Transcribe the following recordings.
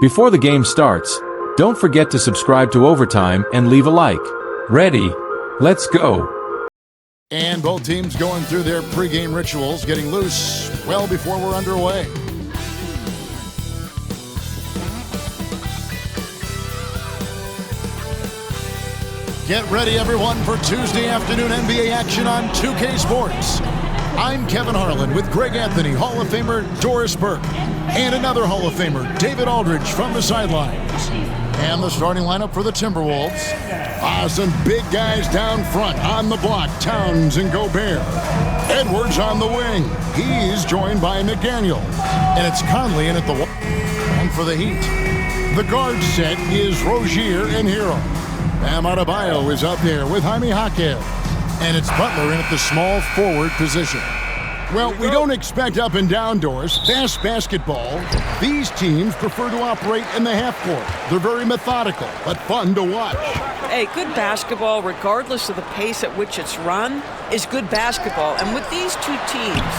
Before the game starts, don't forget to subscribe to Overtime and leave a like. Ready? Let's go. And both teams going through their pregame rituals, getting loose well before we're underway. Get ready, everyone, for Tuesday afternoon NBA action on 2K Sports. I'm Kevin Harlan with Greg Anthony, Hall of Famer Doris Burke, and another Hall of Famer, David Aldridge, from the sidelines. And the starting lineup for the Timberwolves. Some big guys down front on the block, Towns and Gobert. Edwards on the wing. He's joined by McDaniel. And it's Conley in at the wall. And for the Heat, the guard set is Rozier and Hero. Bam Adebayo is out there with Jaime Jaquez. And it's Butler in at the small forward position. Well, we don't expect up and down doors, fast basketball. These teams prefer to operate in the half court. They're very methodical, but fun to watch. Hey, good basketball, regardless of the pace at which it's run, is good basketball. And with these two teams,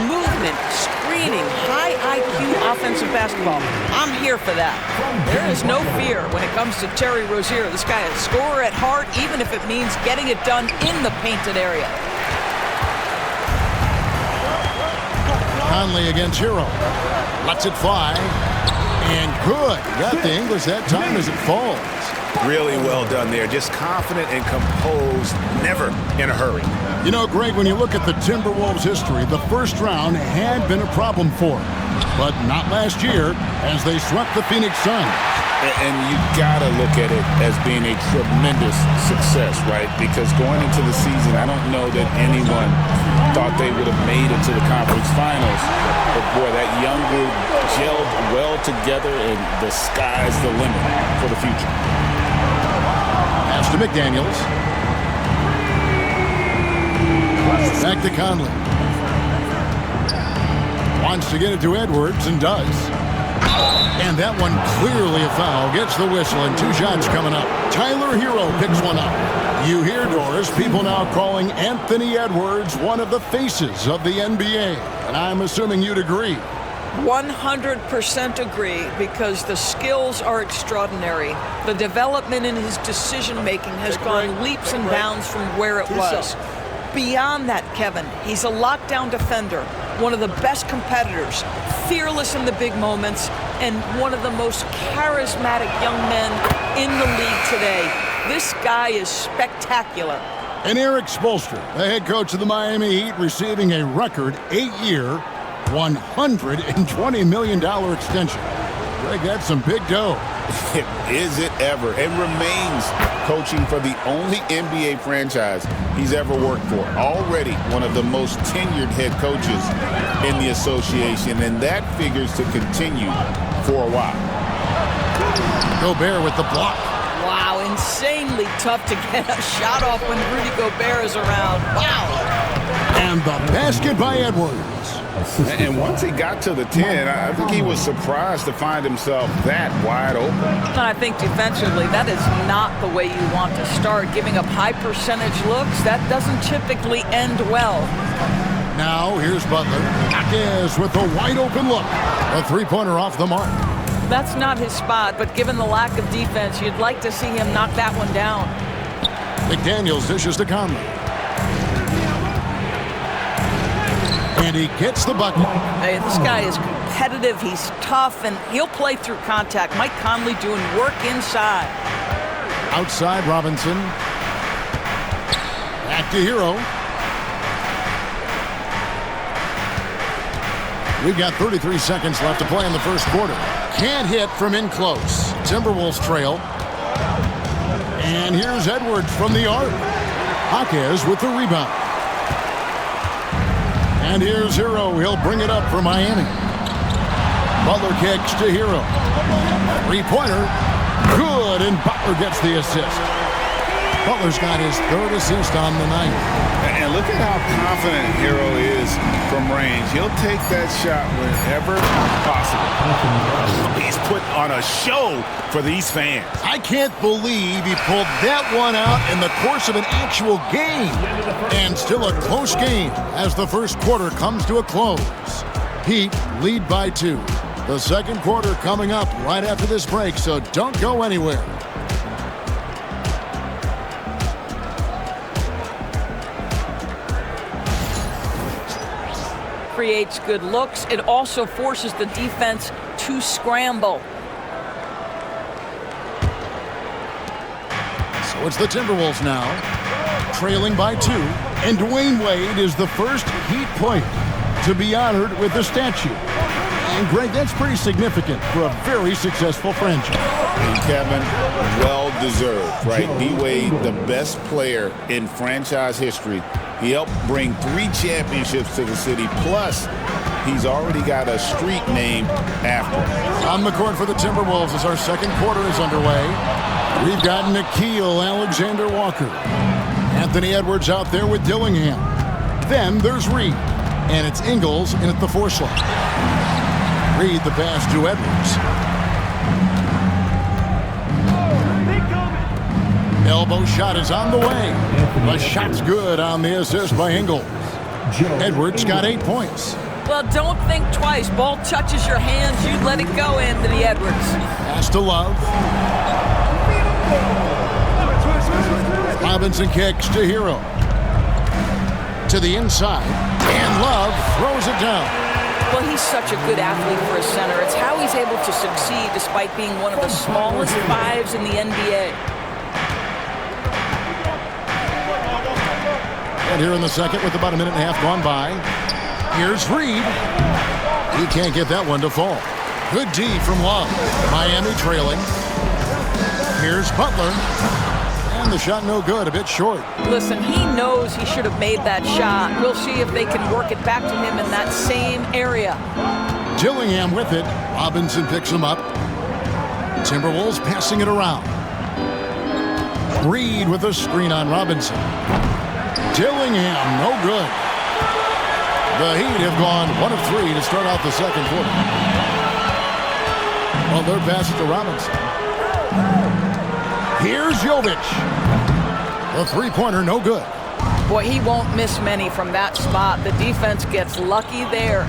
movement, screening, high IQ offensive basketball, I'm here for that. There is no fear when it comes to Terry Rozier. This guy is a scorer at heart, even if it means getting it done in the painted area. Conley against Hero. Lets it fly. And good. Got the English that time as it falls. Really well done there. Just confident and composed, never in a hurry. You know, Greg, when you look at the Timberwolves' history, the first round had been a problem for them. But not last year, as they swept the Phoenix Suns. And you gotta look at it as being a tremendous success, right? Because going into the season, I don't know that anyone thought they would have made it to the conference finals. But boy, that young group gelled well together, and the sky's the limit for the future. Pass to McDaniels. Back to Conley. Wants to get it to Edwards, and does. And that one clearly a foul. Gets the whistle, and two shots coming up. Tyler Hero picks one up. You hear, Doris, people now calling Anthony Edwards one of the faces of the NBA. And I'm assuming you'd agree. 100% agree, because the skills are extraordinary. The development in his decision-making has gone leaps and bounds from where it was. Beyond that, Kevin, he's a lockdown defender, one of the best competitors, fearless in the big moments, and one of the most charismatic young men in the league today. This guy is spectacular. And Eric Spoelstra, the head coach of the Miami Heat, receiving a record 8-year, $120 million extension. Greg, that's some big dough. Is it ever? And remains coaching for the only NBA franchise he's ever worked for. Already one of the most tenured head coaches in the association, and that figures to continue for a while. Gobert with the block. Wow, insanely tough to get a shot off when Rudy Gobert is around. Wow. And the basket by Edwards. And once he got to the 10, I think he was surprised to find himself that wide open. I think defensively, that is not the way you want to start. Giving up high percentage looks, that doesn't typically end well. Now, here's Butler. Jaquez with the wide open look. A three-pointer off the mark. That's not his spot, but given the lack of defense, you'd like to see him knock that one down. McDaniels dishes to Conley. And he gets the bucket. Hey, this guy is competitive, he's tough, and he'll play through contact. Mike Conley doing work inside. Outside, Robinson. Back to Hero. We've got 33 seconds left to play in the first quarter. Can't hit from in close. Timberwolves trail. And here's Edwards from the arc. Jaquez with the rebound. And here's Hero. He'll bring it up for Miami. Butler kicks to Hero. Three-pointer. Good, and Butler gets the assist. Butler's got his third assist on the night. And look at how confident Hero is from range. He'll take that shot whenever possible. He's put on a show for these fans. I can't believe he pulled that one out in the course of an actual game. And still a close game as the first quarter comes to a close. Heat lead by 2. The second quarter coming up right after this break, so don't go anywhere. Creates good looks. It also forces the defense to scramble. So it's the Timberwolves now, trailing by 2. And Dwayne Wade is the first Heat player to be honored with a statue. And Greg, that's pretty significant for a very successful franchise. And Kevin, well-deserved, right? D-Wade, the best player in franchise history. He helped bring 3 championships to the city, plus he's already got a street named after him. On the court for the Timberwolves as our second quarter is underway. We've got Nickeil Alexander-Walker. Anthony Edwards out there with Dillingham. Then there's Reed. And it's Ingles in at the 4 slot. Reed the pass to Edwards. Elbow shot is on the way. The shot's good on the assist by Ingles. Edwards got 8 points. Well, don't think twice. Ball touches your hands, you let it go, Anthony Edwards. Pass to Love. Robinson kicks to Hero. To the inside. And Love throws it down. Well, he's such a good athlete for a center. It's how he's able to succeed despite being one of the smallest 5s in the NBA. And here in the second with about a minute and a half gone by. Here's Reed. He can't get that one to fall. Good D from Love. Miami trailing. Here's Butler. And the shot no good, a bit short. Listen, he knows he should have made that shot. We'll see if they can work it back to him in that same area. Dillingham with it. Robinson picks him up. Timberwolves passing it around. Reed with a screen on Robinson. Dillingham, no good. The Heat have gone 1 of 3 to start out the second quarter. Well, they're passing to Robinson. Here's Jovic. The 3-pointer, no good. Boy, he won't miss many from that spot. The defense gets lucky there.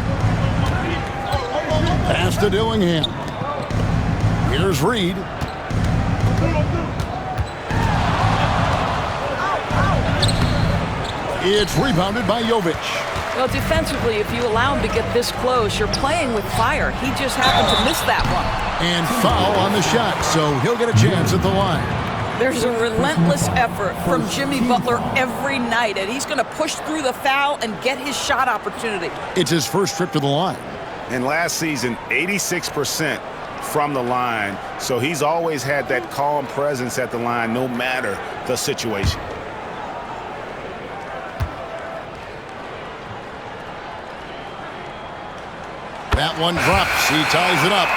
Pass to Dillingham. Here's Reed. It's rebounded by Jovic. Well, defensively, if you allow him to get this close, you're playing with fire. He just happened to miss that one. And foul on the shot, so he'll get a chance at the line. There's a relentless effort from Jimmy Butler every night, and he's going to push through the foul and get his shot opportunity. It's his first trip to the line. And last season, 86% from the line, so he's always had that calm presence at the line no matter the situation. That one drops. He ties it up.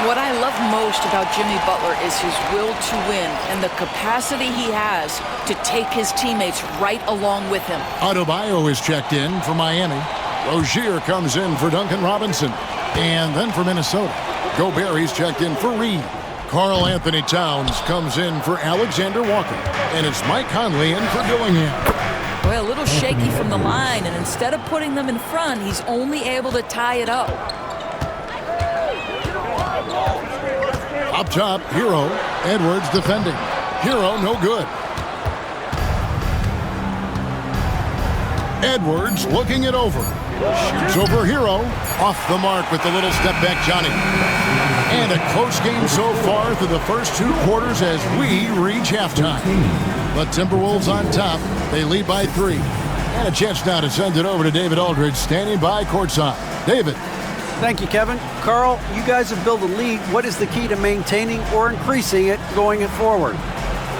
What I love most about Jimmy Butler is his will to win and the capacity he has to take his teammates right along with him. Adebayo is checked in for Miami. Rozier comes in for Duncan Robinson. And then for Minnesota, Gobert is checked in for Reed. Karl Anthony Towns comes in for Alexander Walker. And it's Mike Conley in for Dillingham. Well, a little shaky from the line, and instead of putting them in front, he's only able to tie it up. Up top, Hero. Edwards defending. Hero, no good. Edwards looking it over. Shoots over Hero. Off the mark with the little step back, Johnny. And a close game so far through the first 2 quarters as we reach halftime. The Timberwolves on top. They lead by 3. And a chance now to send it over to David Aldridge, standing by courtside. David. Thank you, Kevin. Carl, you guys have built a lead. What is the key to maintaining or increasing it going forward?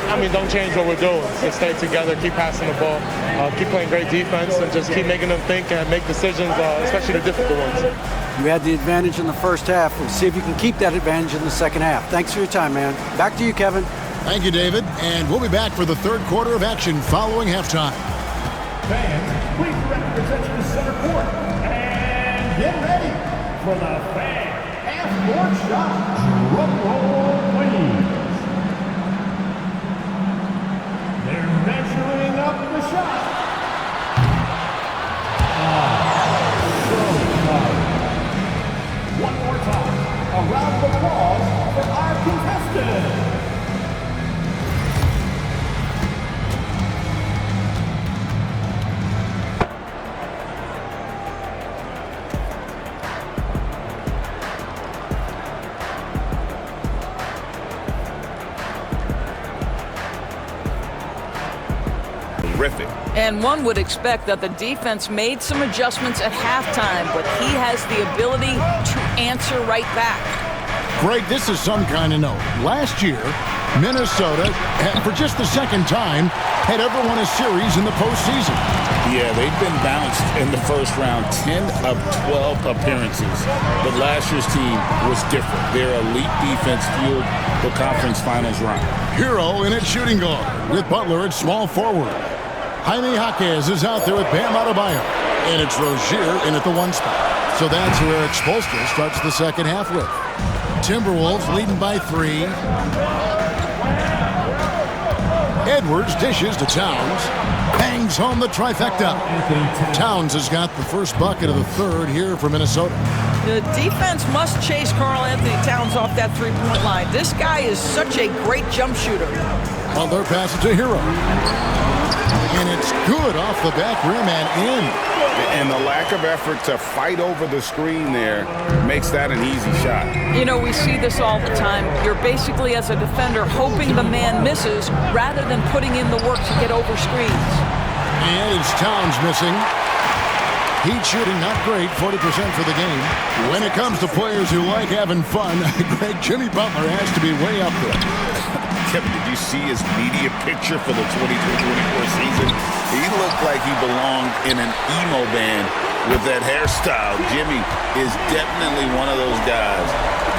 I mean, don't change what we're doing. Just stay together, keep passing the ball, keep playing great defense, and just keep making them think and make decisions, especially the difficult ones. You had the advantage in the first half. We'll see if you can keep that advantage in the second half. Thanks for your time, man. Back to you, Kevin. Thank you, David. And we'll be back for the third quarter of action following halftime. Fans, please represent the center court. And get ready for the fan half-court shot. Drum roll, please. They're measuring up the shot. So far. One more time. Terrific. And one would expect that the defense made some adjustments at halftime, but he has the ability to answer right back. Greg, this is some kind of note. Last year, Minnesota, for just the second time, had ever won a series in the postseason. Yeah, they've been bounced in the first round, 10 of 12 appearances. But last year's team was different. Their elite defense fueled the conference finals run. Hero in at shooting guard, with Butler at small forward. Jaime Jaquez is out there with Bam Adebayo. And it's Rozier in at the 1 spot. So that's who Eric Spoelstra starts the second half with. Timberwolves leading by 3. Edwards dishes to Towns. Bangs home the trifecta. Towns has got the first bucket of the third here for Minnesota. The defense must chase Karl Anthony Towns off that three-point line. This guy is such a great jump shooter. Butler passes to Hero. And it's good off the back rim and in. And the lack of effort to fight over the screen there makes that an easy shot. You know, we see this all the time. You're basically, as a defender, hoping the man misses rather than putting in the work to get over screens. And it's Towns missing. Heat shooting not great, 40% for the game. When it comes to players who like having fun, Greg, Jimmy Butler has to be way up there. Kevin, did you see his media picture for the 23-24 season? He looked like he belonged in an emo band with that hairstyle. Jimmy is definitely one of those guys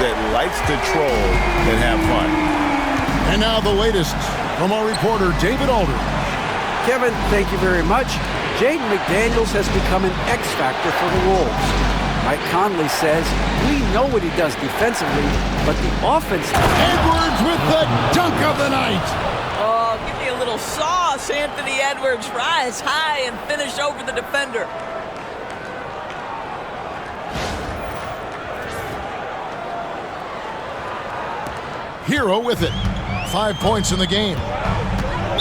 that likes to troll and have fun. And now the latest from our reporter, David Aldridge. Kevin, thank you very much. Jaden McDaniels has become an X factor for the Wolves. Mike Conley says, we know what he does defensively, but the offense... Edwards with the dunk of the night. Oh, give me a little sauce, Anthony Edwards. Rise high and finish over the defender. Hero with it. 5 points in the game.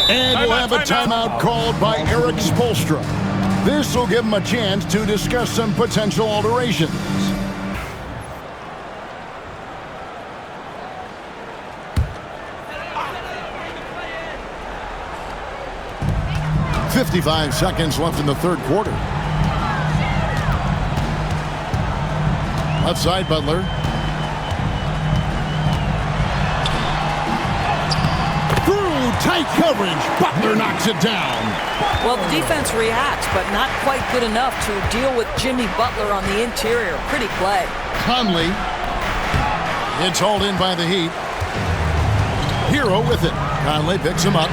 And we'll have a timeout called by Eric Spoelstra. This will give him a chance to discuss some potential alterations. "55 seconds left in the third quarter. Left side, Butler. Tight coverage. Butler knocks it down. Well, the defense reacts, but not quite good enough to deal with Jimmy Butler on the interior. Pretty play. Conley. It's hauled in by the Heat. Hero with it. Conley picks him up.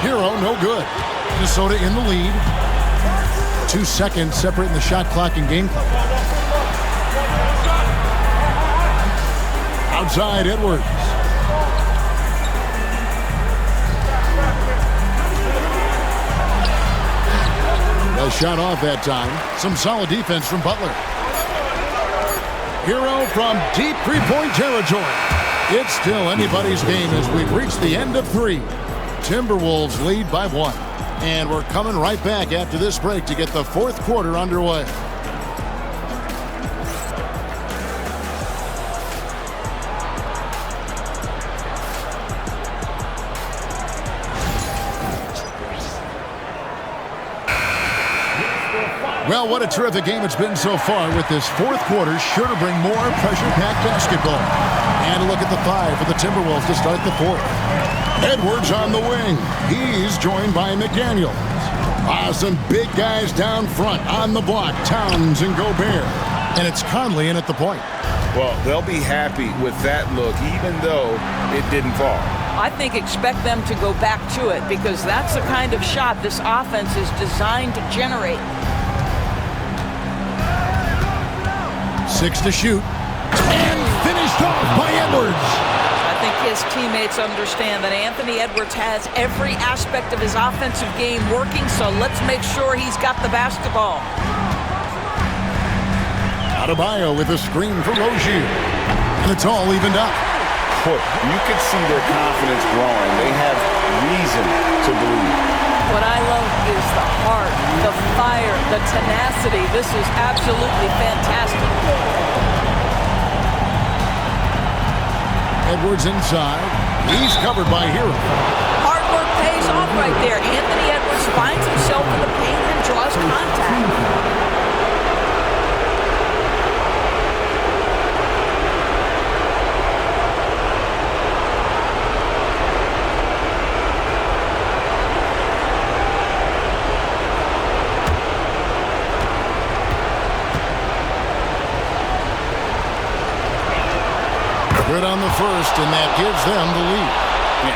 Hero no good. Minnesota in the lead. 2 seconds separating the shot clock and game clock. Outside, Edwards. A shot off that time. Some solid defense from Butler. Hero from deep three-point territory. It's still anybody's game as we've reached the end of 3. Timberwolves lead by 1. And we're coming right back after this break to get the fourth quarter underway. Well, what a terrific game it's been so far, with this fourth quarter sure to bring more pressure-packed basketball. And a look at the 5 for the Timberwolves to start the fourth. Edwards on the wing. He's joined by McDaniels. Some big guys down front on the block. Towns and Gobert. And it's Conley in at the point. Well, they'll be happy with that look, even though it didn't fall. I think expect them to go back to it, because that's the kind of shot this offense is designed to generate. 6 to shoot. And finished off by Edwards. I think his teammates understand that Anthony Edwards has every aspect of his offensive game working, so let's make sure he's got the basketball. Adebayo with a screen for Rozier. And it's all evened up. court. You can see their confidence growing. They have reason to believe. What I love is the heart, the fire, the tenacity. This is absolutely fantastic. Edwards inside. He's covered by Hero. Hard work pays off right there. Anthony Edwards finds himself in the paint and draws contact. Good on the first, and that gives them the lead.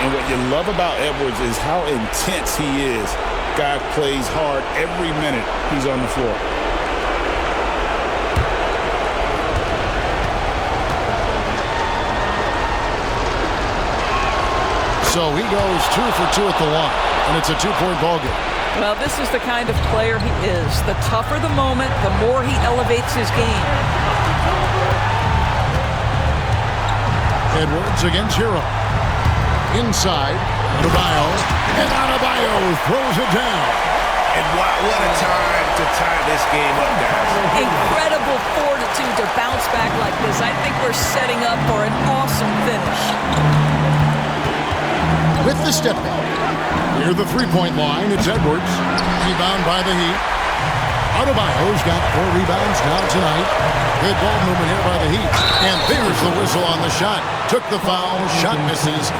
And what you love about Edwards is how intense he is. Guy plays hard every minute he's on the floor. So he goes 2 for 2 at the line, and it's a 2-point ball game. Well, this is the kind of player he is. The tougher the moment, the more he elevates his game. Edwards against Hero. Inside, Adebayo, and Adebayo throws it down. And what a time to tie this game up, guys. Incredible fortitude to bounce back like this. I think we're setting up for an awesome finish. With the step back. Near the three-point line, it's Edwards. Rebound by the Heat. Adebayo's got 4 rebounds now tonight. Good ball movement here by the Heat. And there's the whistle on the shot. Took the foul, shot misses.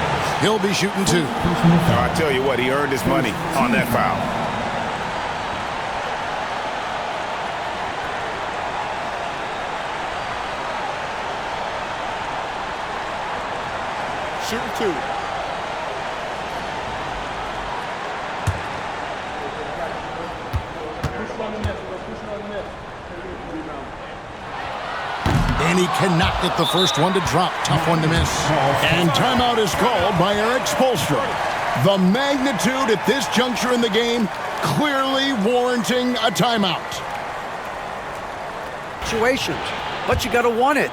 He'll be shooting 2. I tell you what, he earned his money on that foul. Shooting 2. And he cannot get the first one to drop. Tough one to miss. And timeout is called by Eric Spoelstra. The magnitude at this juncture in the game clearly warranting a timeout. Situations, but you got to want it.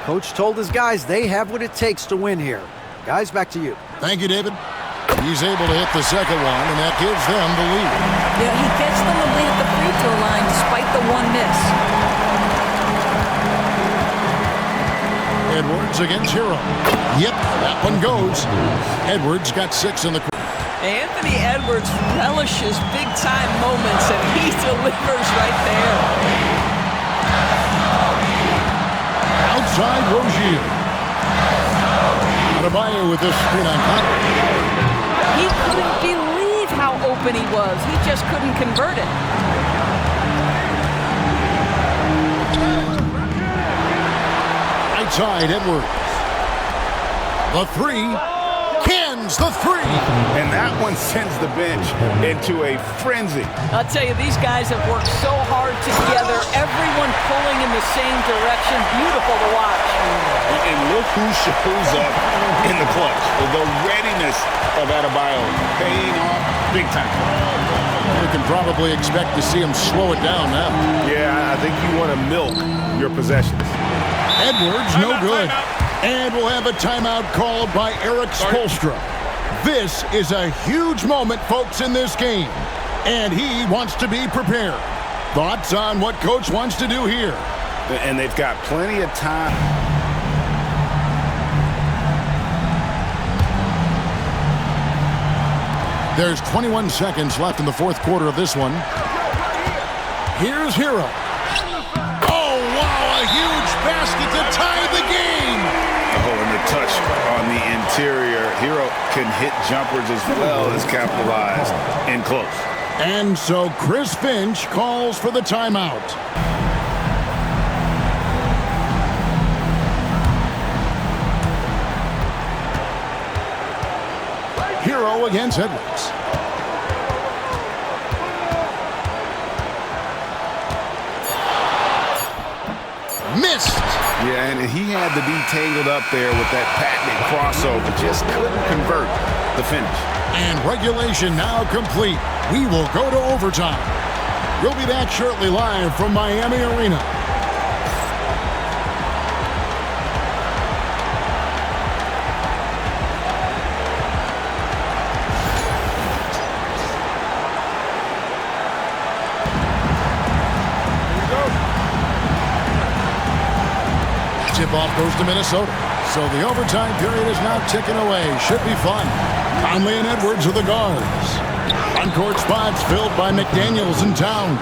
Coach told his guys they have what it takes to win here. Guys, back to you. Thank you, David. He's able to hit the second one, and that gives them the lead. Yeah, he gets them the lead at the free throw line despite the one miss. Edwards against Hero. Yep, that one goes. Edwards got 6 in the quarter. Anthony Edwards relishes big-time moments, and he delivers right there. Outside Rozier. Adebayo with this screen on Cotton. He couldn't believe how open he was. He just couldn't convert it. Outside Edwards. The 3. Cans the 3. And that one sends the bench into a frenzy. I'll tell you, these guys have worked so hard together. Everyone pulling in the same direction. Beautiful to watch. And look who shows up in the clutch. The readiness of Adebayo paying off big time. We can probably expect to see him slow it down now. Yeah, I think you want to milk your possessions. Edwards, no good. And we'll have a timeout called by Eric Spoelstra. This is a huge moment, folks, in this game. And he wants to be prepared. Thoughts on what Coach wants to do here? And they've got plenty of time. There's 21 seconds left in the fourth quarter of this one. Here's Hero. Oh, wow, a huge basket to tie the game. Oh, and the touch on the interior. Hero can hit jumpers as well as capitalize in close. And so Chris Finch calls for the timeout. Hero against Edwards. Missed. Yeah, and he had the D tangled up there with that patented crossover. Just couldn't convert the finish. And regulation now complete. We will go to overtime. We'll be back shortly live from Miami Arena. Tip-off goes to Minnesota. So the overtime period is now ticking away. Should be fun. Conley and Edwards are the guards. On-court spots filled by McDaniels and Towns.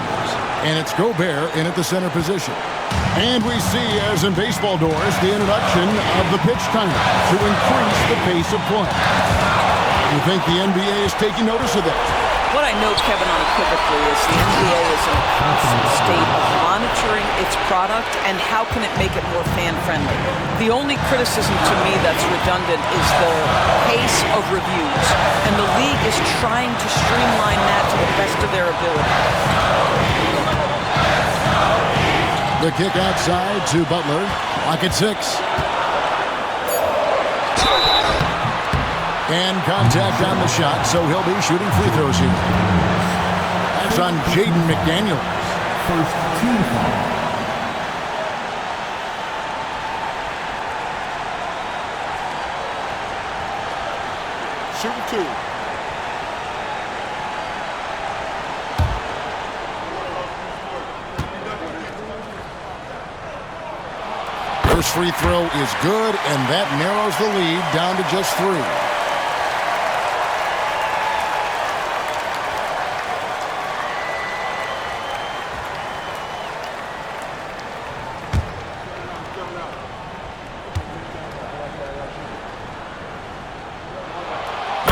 And it's Gobert in at the center position. And we see, as in baseball doors, the introduction of the pitch timer to increase the pace of play. You think the NBA is taking notice of that? What I know, Kevin, unequivocally is the NBA is in a constant state of monitoring its product and how can it make it more fan-friendly. The only criticism to me that's redundant is the pace of reviews, and the league is trying to streamline that to the best of their ability. The kick outside to Butler. Clock at 6. And contact on the shot, so he'll be shooting free throws here. That's on Jaden McDaniels. First team foul. Shooting 2. First free throw is good, and that narrows the lead down to just 3.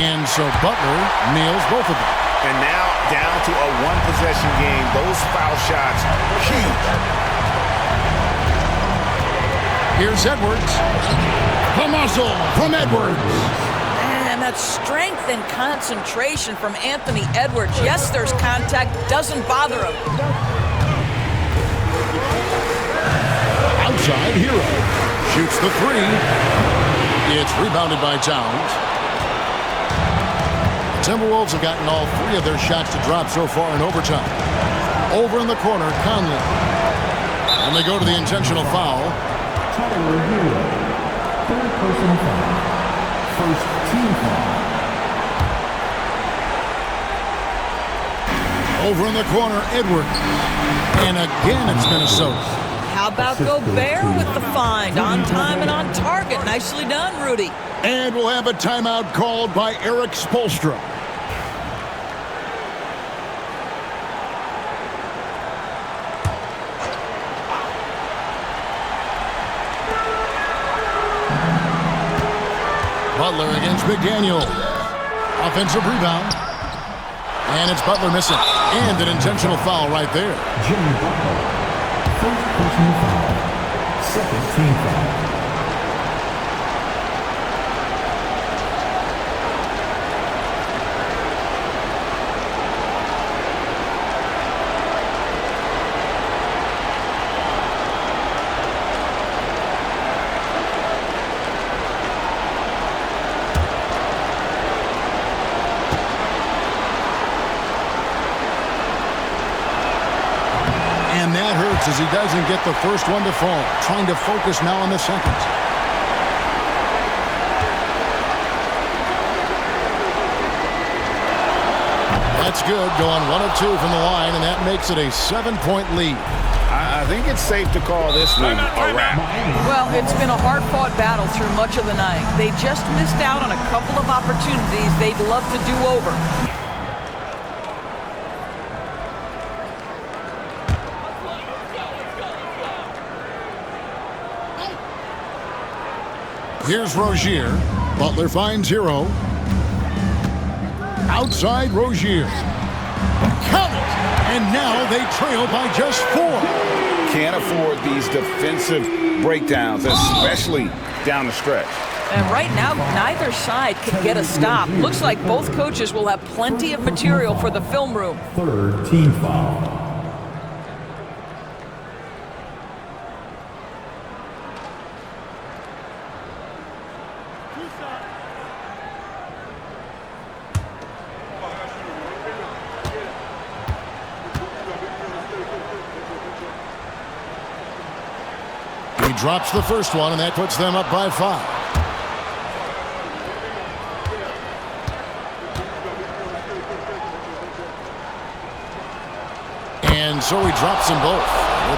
And so Butler nails both of them. And now down to a one-possession game. Those foul shots, huge. Here's Edwards. The muscle from Edwards. And that strength and concentration from Anthony Edwards. Yes, there's contact. Doesn't bother him. Outside, Hero. Shoots the 3. It's rebounded by Towns. The Timberwolves have gotten all 3 of their shots to drop so far in overtime. Over in the corner, Conley. And they go to the intentional foul. Tyler Hero. Third personal foul. First team foul. Over in the corner, Edwards. And again, it's Minnesota. How about Gobert with the find? On time and on target. Nicely done, Rudy. And we'll have a timeout called by Eric Spoelstra. Butler against McDaniel. Offensive rebound. And it's Butler missing. And an intentional foul right there. Jimmy Butler. First personal foul. Second team foul. And that hurts as he doesn't get the first one to fall. Trying to focus now on the second. That's good. Going 1 of 2 from the line, and that makes it a 7-point lead. I think it's safe to call this one a wrap. Well, it's been a hard-fought battle through much of the night. They just missed out on a couple of opportunities they'd love to do over. Here's Rozier. Butler finds Hero. Outside Rozier. Count it! And now they trail by just 4. Can't afford these defensive breakdowns, especially down the stretch. And right now, neither side can get a stop. Looks like both coaches will have plenty of material for the film room. Third team foul. He drops the first one, and that puts them up by 5. And so he drops them both.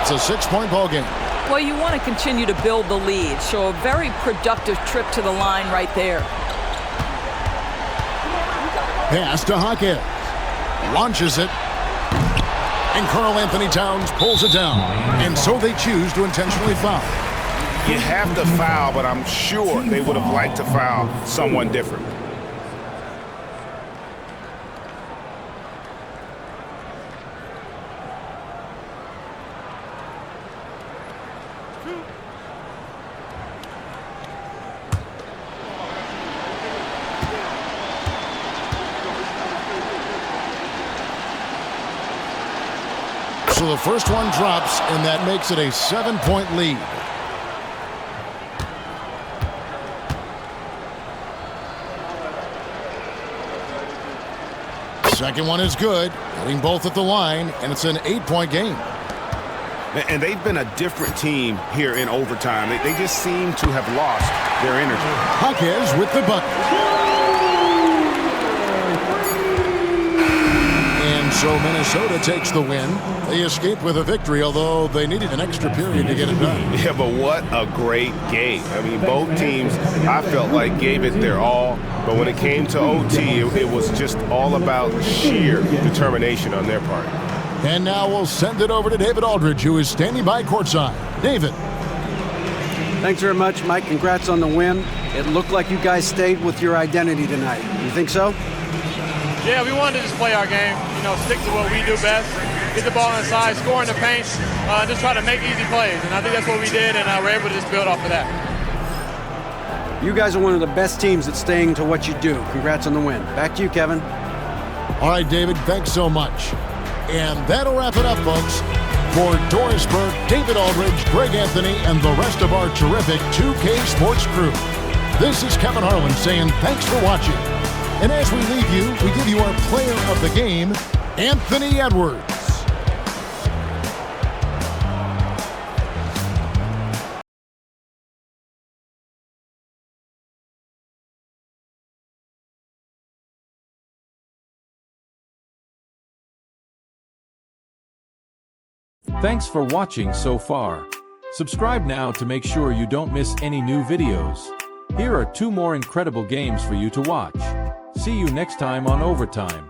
It's a 6-point ball game. Well, you want to continue to build the lead, so a very productive trip to the line right there. Pass to Hawkins. Launches it. And Karl Anthony Towns pulls it down. And so they choose to intentionally foul. You have to foul, but I'm sure they would have liked to foul someone different. So the first one drops, and that makes it a 7-point lead. Second one is good, hitting both at the line, and it's an 8-point game. And they've been a different team here in overtime. They just seem to have lost their energy. Hawkins with the bucket. And so Minnesota takes the win. They escaped with a victory, although they needed an extra period to get it done. Yeah, but what a great game. I mean, both teams, I felt like, gave it their all. But when it came to OT, it was just all about sheer determination on their part. And now we'll send it over to David Aldridge, who is standing by courtside. David. Thanks very much, Mike. Congrats on the win. It looked like you guys stayed with your identity tonight. You think so? Yeah, we wanted to just play our game, stick to what we do best, get the ball inside, score in the paint, just try to make easy plays. And I think that's what we did, and we're able to just build off of that. You guys are one of the best teams at staying to what you do. Congrats on the win. Back to you, Kevin. All right, David, thanks so much. And that'll wrap it up, folks. For Doris Burke, David Aldridge, Greg Anthony, and the rest of our terrific 2K Sports crew, this is Kevin Harlan saying thanks for watching. And as we leave you, we give you our player of the game, Anthony Edwards. Thanks for watching so far. Subscribe now to make sure you don't miss any new videos. Here are 2 more incredible games for you to watch. See you next time on Overtime.